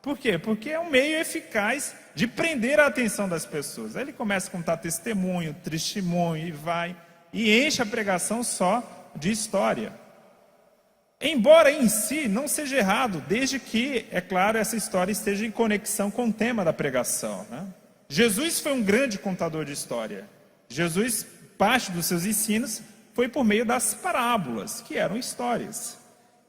Por quê? Porque é um meio eficaz de prender a atenção das pessoas. Aí ele começa a contar testemunho e vai, e enche a pregação só de história. Embora em si não seja errado, desde que, é claro, essa história esteja em conexão com o tema da pregação, né? Jesus foi um grande contador de história. Jesus, parte dos seus ensinos foi por meio das parábolas, que eram histórias.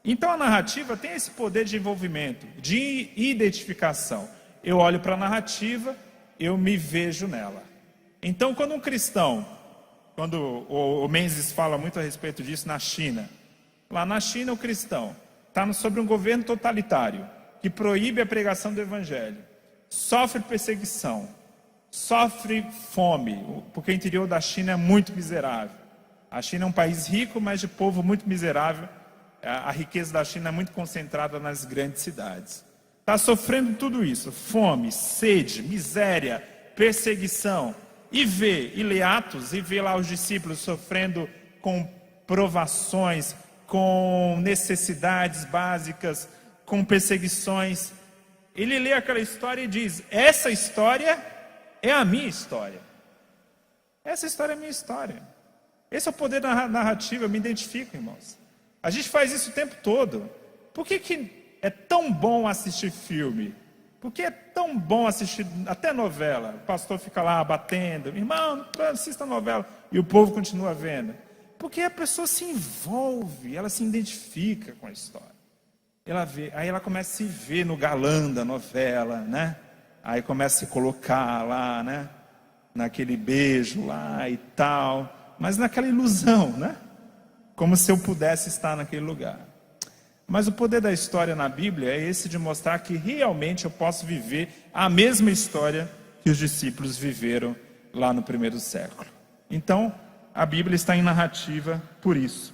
Então a narrativa tem esse poder de envolvimento, de identificação. Eu olho para a narrativa, eu me vejo nela. Então quando um cristão, quando o Menzies fala muito a respeito disso na China, lá na China o cristão está sobre um governo totalitário, que proíbe a pregação do evangelho, sofre perseguição, sofre fome, porque o interior da China é muito miserável. A China é um país rico, mas de povo muito miserável. A riqueza da China é muito concentrada nas grandes cidades. Está sofrendo tudo isso, fome, sede, miséria, perseguição. E lê Atos, e vê lá os discípulos sofrendo com provações, com necessidades básicas, com perseguições. Ele lê aquela história e diz, essa história é a minha história. Essa história é a minha história. Esse é o poder da narrativa, eu me identifico, irmãos. A gente faz isso o tempo todo. Por que é tão bom assistir filme? Por que é tão bom assistir até novela? O pastor fica lá batendo, irmão, não assista novela. E o povo continua vendo. Porque a pessoa se envolve, ela se identifica com a história. Aí ela começa a se ver no galã da novela, né? Aí começa a se colocar lá, né? Naquele beijo lá e tal. Mas naquela ilusão, né? Como se eu pudesse estar naquele lugar. Mas o poder da história na Bíblia é esse de mostrar que realmente eu posso viver a mesma história que os discípulos viveram lá no primeiro século. Então, a Bíblia está em narrativa por isso.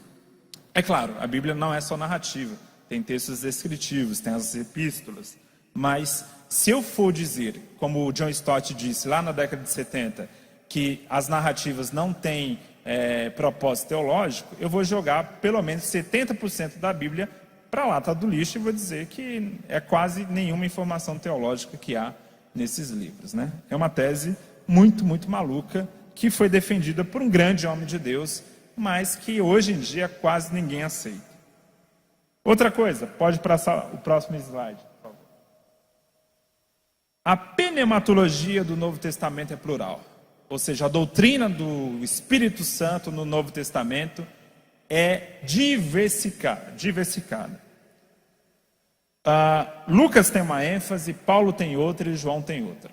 É claro, a Bíblia não é só narrativa. Tem textos descritivos, tem as epístolas. Mas se eu for dizer, como o John Stott disse lá na década de 70, que as narrativas não têm propósito teológico, eu vou jogar pelo menos 70% da Bíblia para a lata do lixo e vou dizer que é quase nenhuma informação teológica que há nesses livros, né? É uma tese muito, muito maluca, que foi defendida por um grande homem de Deus, mas que hoje em dia quase ninguém aceita. Outra coisa, pode passar o próximo slide, por favor. A pneumatologia do Novo Testamento é plural, ou seja, a doutrina do Espírito Santo no Novo Testamento é diversificada. Lucas tem uma ênfase, Paulo tem outra e João tem outra.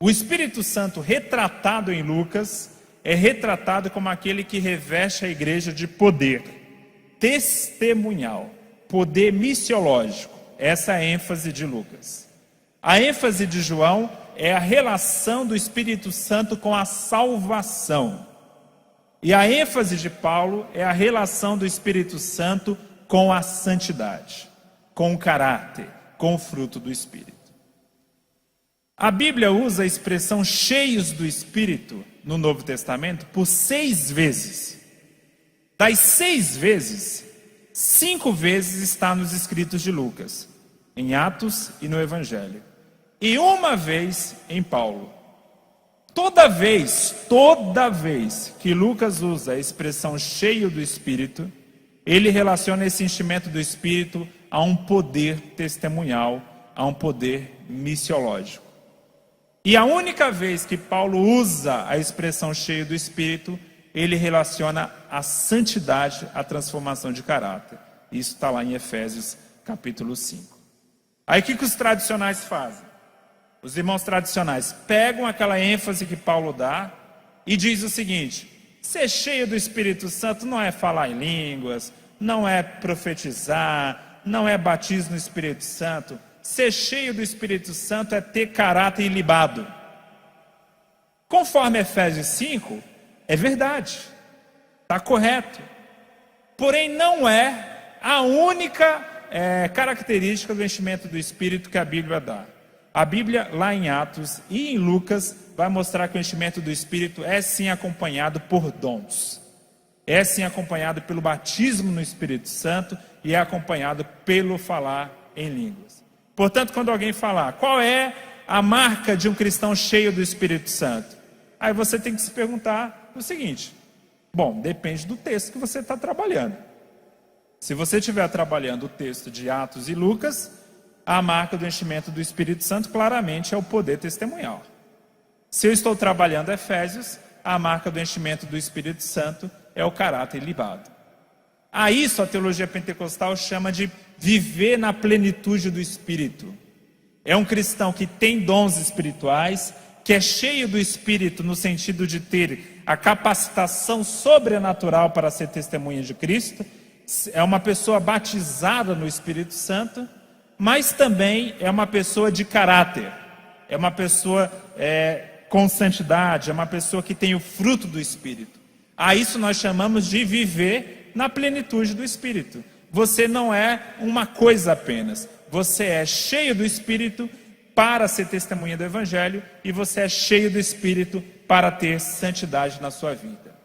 O Espírito Santo retratado em Lucas é retratado como aquele que reveste a igreja de poder testemunhal, poder missiológico. Essa é a ênfase de Lucas. A ênfase de João é a relação do Espírito Santo com a salvação. E a ênfase de Paulo é a relação do Espírito Santo com a santidade, com o caráter, com o fruto do Espírito. A Bíblia usa a expressão cheios do Espírito no Novo Testamento por 6 vezes. Das 6 vezes, 5 vezes está nos escritos de Lucas, em Atos e no Evangelho. E uma vez em Paulo. Toda vez que Lucas usa a expressão cheio do Espírito, ele relaciona esse enchimento do Espírito a um poder testemunhal, a um poder missiológico. E a única vez que Paulo usa a expressão cheio do Espírito, ele relaciona a santidade, a transformação de caráter. Isso está lá em Efésios capítulo 5. Aí o que os tradicionais fazem? Os irmãos tradicionais pegam aquela ênfase que Paulo dá e diz o seguinte: ser cheio do Espírito Santo não é falar em línguas, não é profetizar, não é batismo no Espírito Santo. Ser cheio do Espírito Santo é ter caráter ilibado. Conforme Efésios 5, é verdade, está correto. Porém, não é a única característica do enchimento do Espírito que a Bíblia dá. A Bíblia, lá em Atos e em Lucas, vai mostrar que o enchimento do Espírito é sim acompanhado por dons. É sim acompanhado pelo batismo no Espírito Santo e é acompanhado pelo falar em línguas. Portanto, quando alguém falar, qual é a marca de um cristão cheio do Espírito Santo? Aí você tem que se perguntar o seguinte: bom, depende do texto que você está trabalhando. Se você estiver trabalhando o texto de Atos e Lucas, a marca do enchimento do Espírito Santo claramente é o poder testemunhal. Se eu estou trabalhando Efésios, a marca do enchimento do Espírito Santo é o caráter ilibado. A isso a teologia pentecostal chama de viver na plenitude do Espírito. É um cristão que tem dons espirituais, que é cheio do Espírito no sentido de ter a capacitação sobrenatural para ser testemunha de Cristo, é uma pessoa batizada no Espírito Santo, mas também é uma pessoa de caráter, é uma pessoa com santidade, é uma pessoa que tem o fruto do Espírito. A isso nós chamamos de viver na plenitude do Espírito. Você não é uma coisa apenas, você é cheio do Espírito para ser testemunha do Evangelho e você é cheio do Espírito para ter santidade na sua vida.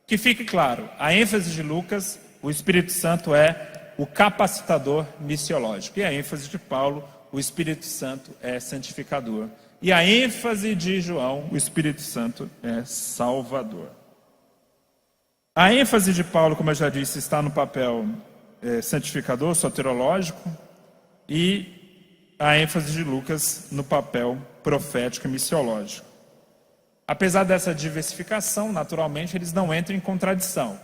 Que fique claro, a ênfase de Lucas, o Espírito Santo é o capacitador missiológico. E a ênfase de Paulo, o Espírito Santo é santificador. E a ênfase de João, o Espírito Santo é salvador. A ênfase de Paulo, como eu já disse, está no papel santificador, soterológico, e a ênfase de Lucas no papel profético e missiológico. Apesar dessa diversificação, naturalmente, eles não entram em contradição.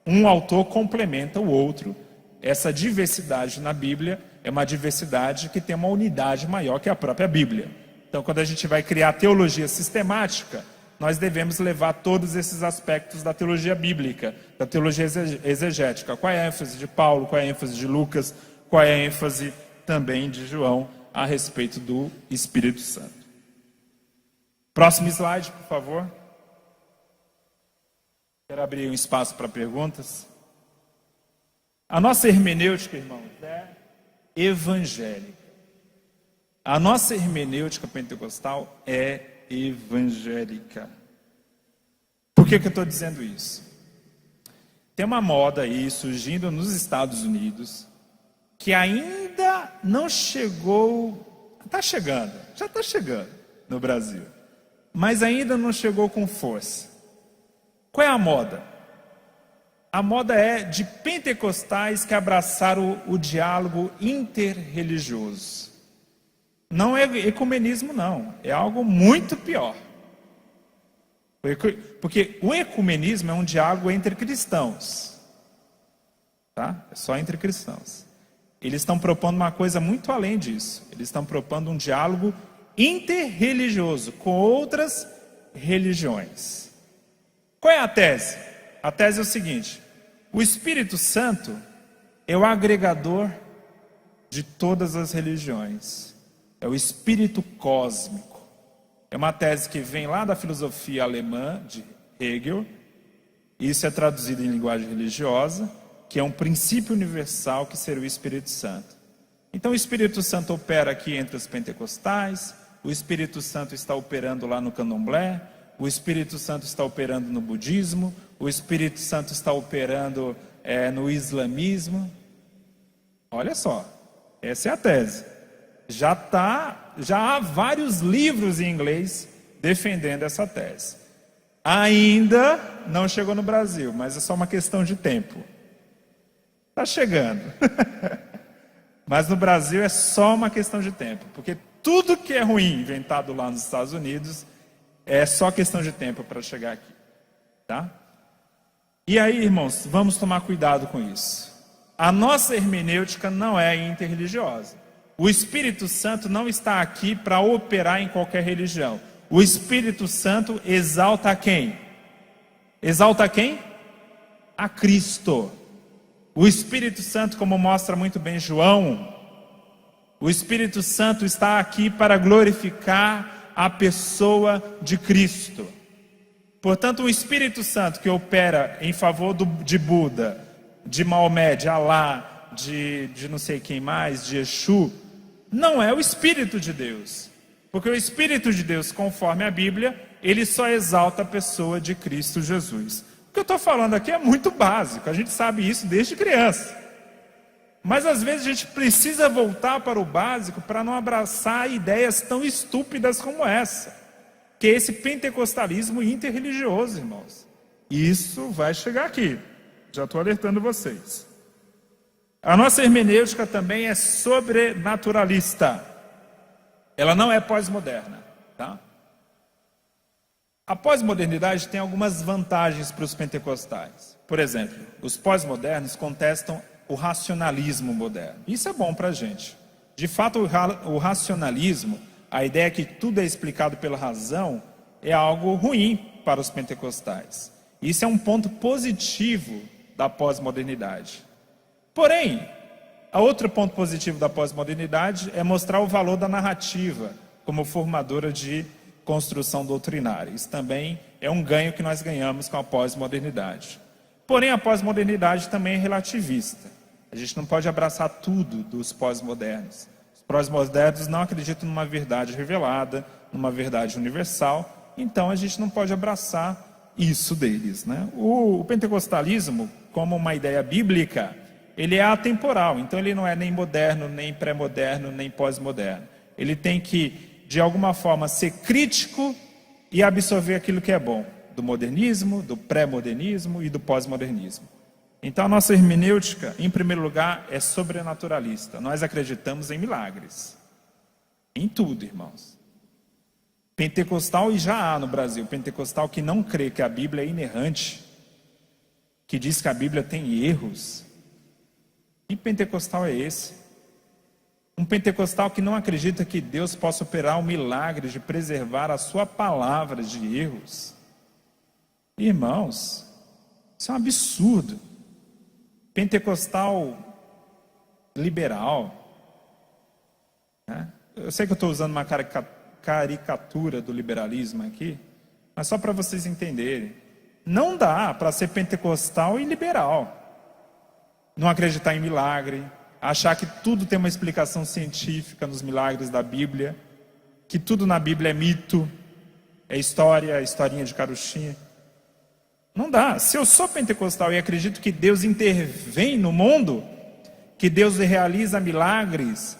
Um autor complementa o outro. Essa diversidade na Bíblia é uma diversidade que tem uma unidade maior que a própria Bíblia. Então, quando a gente vai criar teologia sistemática, nós devemos levar todos esses aspectos da teologia bíblica, da teologia exegética. Qual é a ênfase de Paulo, qual é a ênfase de Lucas, qual é a ênfase também de João a respeito do Espírito Santo. Próximo slide, por favor. Quero abrir um espaço para perguntas. A nossa hermenêutica, irmãos, é evangélica. A nossa hermenêutica pentecostal é evangélica. Por que eu estou dizendo isso? Tem uma moda aí surgindo nos Estados Unidos que ainda não chegou, já está chegando no Brasil, mas ainda não chegou com força. Qual é a moda? A moda é de pentecostais que abraçaram o diálogo interreligioso. Não é ecumenismo, não. É algo muito pior. Porque o ecumenismo é um diálogo entre cristãos. Tá? É só entre cristãos. Eles estão propondo uma coisa muito além disso. Eles estão propondo um diálogo interreligioso com outras religiões. Qual é a tese? A tese é o seguinte: o Espírito Santo é o agregador de todas as religiões. É o espírito cósmico. É uma tese que vem lá da filosofia alemã de Hegel. Isso é traduzido em linguagem religiosa, que é um princípio universal que seria o Espírito Santo. Então o Espírito Santo opera aqui entre os pentecostais, o Espírito Santo está operando lá no candomblé, o Espírito Santo está operando no budismo, o Espírito Santo está operando no islamismo. Olha só, essa é a tese. Já há vários livros em inglês defendendo essa tese. Ainda não chegou no Brasil, mas é só uma questão de tempo. Está chegando. Mas no Brasil é só uma questão de tempo, porque tudo que é ruim inventado lá nos Estados Unidos é só questão de tempo para chegar aqui. Tá? E aí, irmãos, vamos tomar cuidado com isso. A nossa hermenêutica não é interreligiosa. O Espírito Santo não está aqui para operar em qualquer religião. O Espírito Santo exalta a quem? Exalta a quem? A Cristo. O Espírito Santo, como mostra muito bem João, o Espírito Santo está aqui para glorificar a pessoa de Cristo. Portanto, o Espírito Santo que opera em favor de Buda, de Maomé, de Alá, de não sei quem mais, de Exu, não é o Espírito de Deus. Porque o Espírito de Deus, conforme a Bíblia, ele só exalta a pessoa de Cristo Jesus. O que eu estou falando aqui é muito básico, a gente sabe isso desde criança. Mas às vezes a gente precisa voltar para o básico para não abraçar ideias tão estúpidas como essa, que é esse pentecostalismo interreligioso, irmãos. Isso vai chegar aqui, já estou alertando vocês. A nossa hermenêutica também é sobrenaturalista. Ela não é pós-moderna, tá? A pós-modernidade tem algumas vantagens para os pentecostais. Por exemplo, os pós-modernos contestam o racionalismo moderno. Isso é bom para a gente. De fato, o racionalismo, a ideia que tudo é explicado pela razão, é algo ruim para os pentecostais. Isso é um ponto positivo da pós-modernidade. Porém, outro ponto positivo da pós-modernidade é mostrar o valor da narrativa como formadora de construção doutrinária. Isso também é um ganho que nós ganhamos com a pós-modernidade. Porém, a pós-modernidade também é relativista. A gente não pode abraçar tudo dos pós-modernos. Os pós-modernos não acreditam numa verdade revelada, numa verdade universal, então a gente não pode abraçar isso deles, né? O pentecostalismo, como uma ideia bíblica, ele é atemporal, então ele não é nem moderno, nem pré-moderno, nem pós-moderno. Ele tem que, de alguma forma, ser crítico e absorver aquilo que é bom, do modernismo, do pré-modernismo e do pós-modernismo. Então a nossa hermenêutica, em primeiro lugar, é sobrenaturalista. Nós acreditamos em milagres. Em tudo, irmãos. Pentecostal, e já há no Brasil, pentecostal que não crê que a Bíblia é inerrante, que diz que a Bíblia tem erros. Que pentecostal é esse? Um pentecostal que não acredita que Deus possa operar o milagre de preservar a sua palavra de erros. Irmãos, isso é um absurdo. Pentecostal liberal, né? Eu sei que eu estou usando uma caricatura do liberalismo aqui, mas só para vocês entenderem. Não dá para ser pentecostal e liberal. Não acreditar em milagre, achar que tudo tem uma explicação científica nos milagres da Bíblia, que tudo na Bíblia é mito, é história, historinha de carochinha. Não dá. Se eu sou pentecostal e acredito que Deus intervém no mundo, que Deus realiza milagres,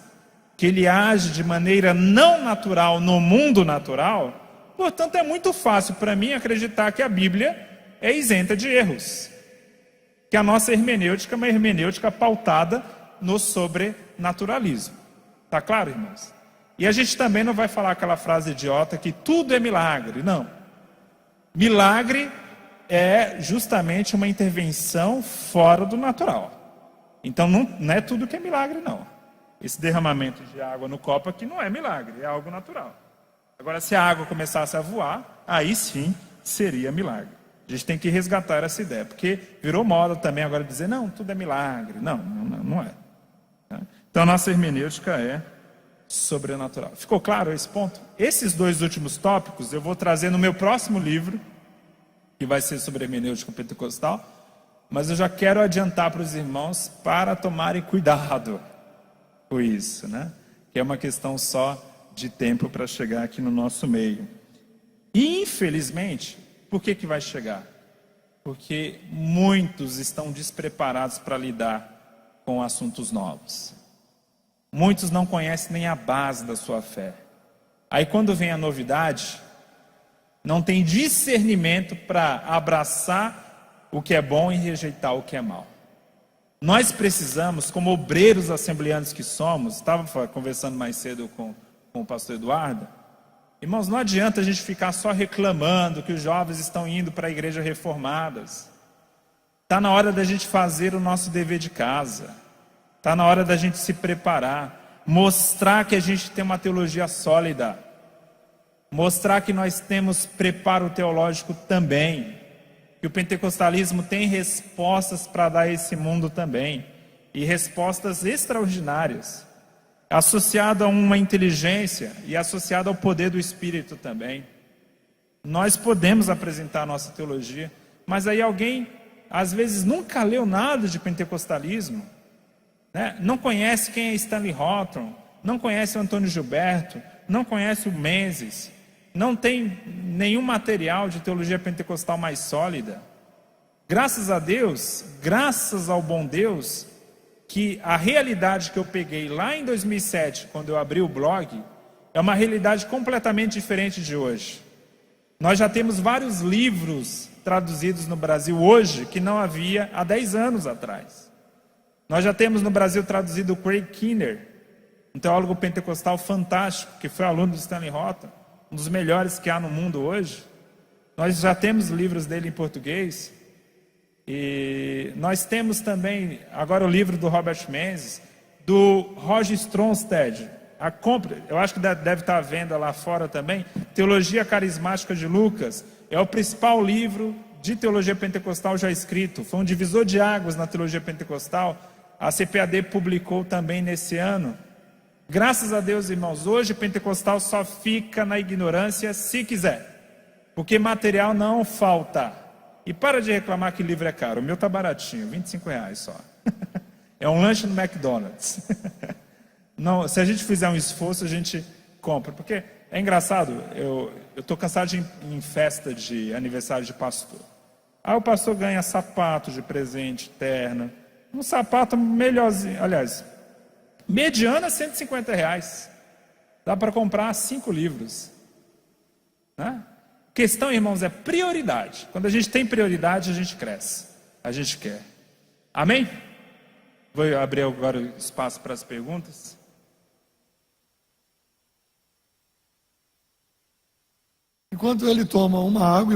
que Ele age de maneira não natural no mundo natural, portanto é muito fácil para mim acreditar que a Bíblia é isenta de erros. Que a nossa hermenêutica é uma hermenêutica pautada no sobrenaturalismo. Tá claro, irmãos? E a gente também não vai falar aquela frase idiota que tudo é milagre. Não. Milagre é justamente uma intervenção fora do natural. Então não é tudo que é milagre, não. Esse derramamento de água no copo aqui não é milagre, é algo natural. Agora, se a água começasse a voar, aí sim seria milagre. A gente tem que resgatar essa ideia, porque virou moda também agora dizer, não, tudo é milagre. Não é. Então, a nossa hermenêutica é sobrenatural. Ficou claro esse ponto? Esses dois últimos tópicos eu vou trazer no meu próximo livro, que vai ser sobre hermenêutica pentecostal, mas eu já quero adiantar para os irmãos para tomarem cuidado com isso, né? Que é uma questão só de tempo para chegar aqui no nosso meio. E, infelizmente, por que vai chegar? Porque muitos estão despreparados para lidar com assuntos novos. Muitos não conhecem nem a base da sua fé. Aí quando vem a novidade, não tem discernimento para abraçar o que é bom e rejeitar o que é mal. Nós precisamos, como obreiros assembleanos que somos, estava conversando mais cedo com o pastor Eduardo, irmãos, não adianta a gente ficar só reclamando que os jovens estão indo para a igreja reformadas. Está na hora da gente fazer o nosso dever de casa. Está na hora da gente se preparar. Mostrar que a gente tem uma teologia sólida. Mostrar que nós temos preparo teológico também. Que o pentecostalismo tem respostas para dar a esse mundo também. E respostas extraordinárias. Associado a uma inteligência e associado ao poder do Espírito também. Nós podemos apresentar a nossa teologia, mas aí alguém, às vezes, nunca leu nada de pentecostalismo, né? Não conhece quem é Stanley Houghton, não conhece o Antônio Gilberto, não conhece o Menzies, não tem nenhum material de teologia pentecostal mais sólida. Graças a Deus, graças ao bom Deus, que a realidade que eu peguei lá em 2007, quando eu abri o blog, é uma realidade completamente diferente de hoje. Nós já temos vários livros traduzidos no Brasil hoje, que não havia há 10 anos atrás. Nós já temos no Brasil traduzido o Craig Keener, um teólogo pentecostal fantástico, que foi aluno do Stanley Houghton, um dos melhores que há no mundo hoje. Nós já temos livros dele em português. E nós temos também agora o livro do Robert Menzies, do Roger Stronstedt. Eu acho que deve estar à venda lá fora também. Teologia Carismática de Lucas. É o principal livro de teologia pentecostal já escrito. Foi um divisor de águas na teologia pentecostal. A CPAD publicou também nesse ano. Graças a Deus, irmãos, hoje o pentecostal só fica na ignorância se quiser. Porque material não falta. E para de reclamar que livro é caro. O meu está baratinho, R$25 só. É um lanche no McDonald's. Não, se a gente fizer um esforço, a gente compra. Porque é engraçado, eu estou cansado de ir em festa de aniversário de pastor. Aí o pastor ganha sapato de presente, terno. Um sapato melhorzinho, aliás, mediano é R$150. Dá para comprar 5 livros. Né? Questão, irmãos, é prioridade. Quando a gente tem prioridade, a gente cresce. A gente quer. Amém? Vou abrir agora o espaço para as perguntas. Enquanto ele toma uma água,